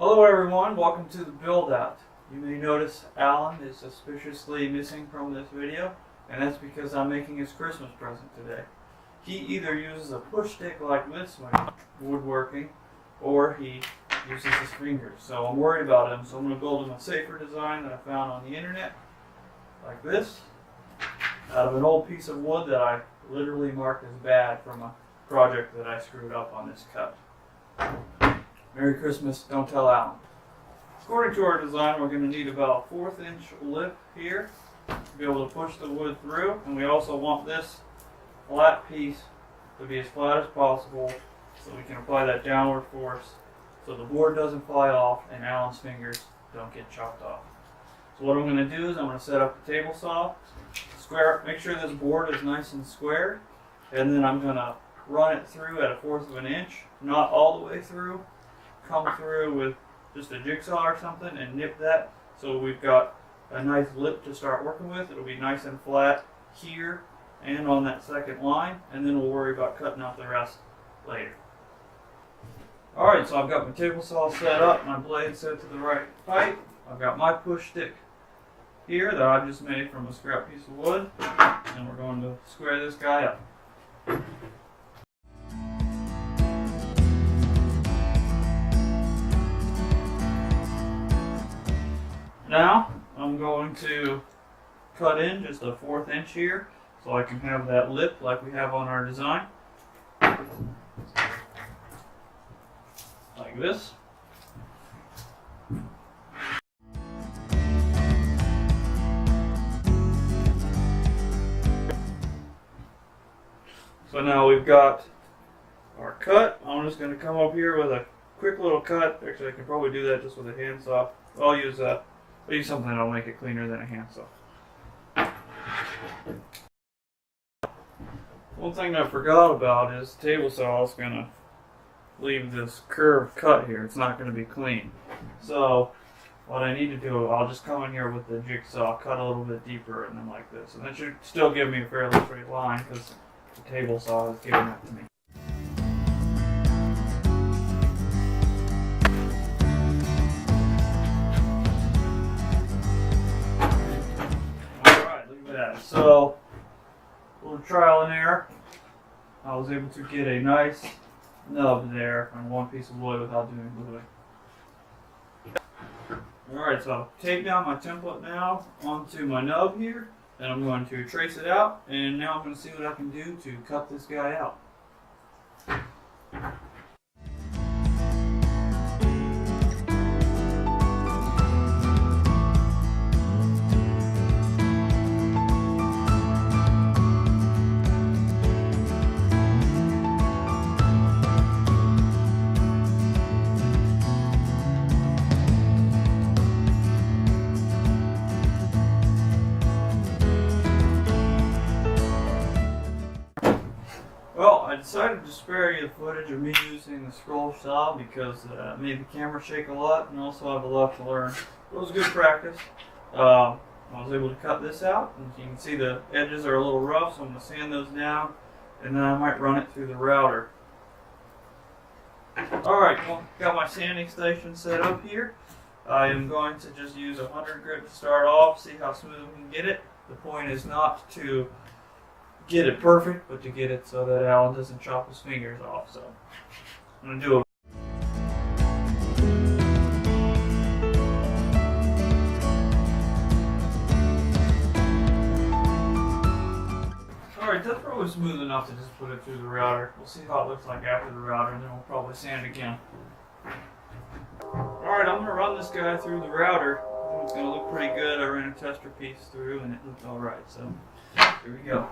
Hello everyone, welcome to the Buildout. You may notice Alan is suspiciously missing from this video, and that's because I'm making his Christmas present today. He either uses a push stick like this when woodworking, or he uses his fingers. So I'm worried about him, so I'm going to build him a safer design that I found on the internet, like this, out of an old piece of wood that I literally marked as bad from a project that I screwed up on this cut. Merry Christmas, don't tell Alan. According to our design, we're going to need about a 1/4 inch lip here to be able to push the wood through, and we also want this flat piece to be as flat as possible so we can apply that downward force so the board doesn't fly off and Alan's fingers don't get chopped off. So what I'm going to do is I'm going to set up a table saw, make sure this board is nice and square, and then I'm going to run it through at a 1/4 inch, not all the way through. Come through with just a jigsaw or something and nip that so we've got a nice lip to start working with. It'll be nice and flat here and on that second line, and then we'll worry about cutting out the rest later. Alright, so I've got my table saw set up, my blade set to the right height. I've got my push stick here that I've just made from a scrap piece of wood, and we're going to square this guy up. Now, I'm going to cut in just a 1/4 inch here so I can have that lip like we have on our design. Like this. So now we've got our cut. I'm just going to come up here with a quick little cut. Actually, I can probably do that just with a handsaw. I'll use something that'll make it cleaner than a handsaw. One thing I forgot about is the table saw is going to leave this curved cut here. It's not going to be clean. So what I need to do, I'll just come in here with the jigsaw, cut a little bit deeper, and then like this. And that should still give me a fairly straight line because the table saw is giving that to me. So, a little trial and error. I was able to get a nice nub there on one piece of wood without doing gluing. Alright, so I've taped down my template now onto my nub here, and I'm going to trace it out, and now I'm going to see what I can do to cut this guy out. Well, I decided to spare you the footage of me using the scroll saw because it made the camera shake a lot, and also I have a lot to learn. It was good practice. I was able to cut this out, and you can see the edges are a little rough, so I'm going to sand those down, and then I might run it through the router. Alright, well, got my sanding station set up here. I am going to just use a 100 grit to start off, see how smooth we can get it. The point is not to get it perfect, but to get it so that Alan doesn't chop his fingers off. So I'm going to do a Alright, that's probably smooth enough to just put it through the router. We'll see how it looks like after the router, and then we'll probably sand again. Alright, I'm going to run this guy through the router. It's going to look pretty good. I ran a tester piece through and it looked alright, so here we go.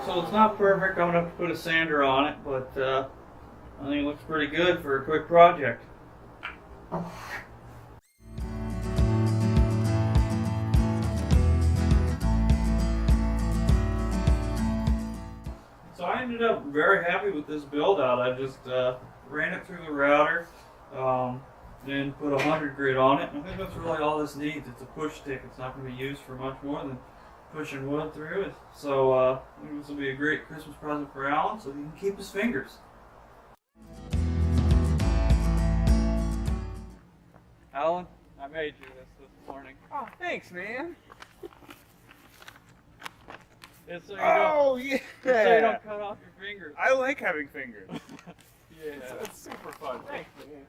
So it's not perfect. I'm going to have to put a sander on it, but I think it looks pretty good for a quick project. So I ended ended up very happy with this build out. I just ran it through the router, then put 100 grit on it. I think that's really all this needs. It's a push stick. It's not going to be used for much more than pushing wood through it. So I think this will be a great Christmas present for Alan so he can keep his fingers. Alan, I made you this morning. Oh, thanks, man. It's so you Yeah. so you don't cut off your fingers. I like having fingers. Yeah. It's super fun. Thanks, man.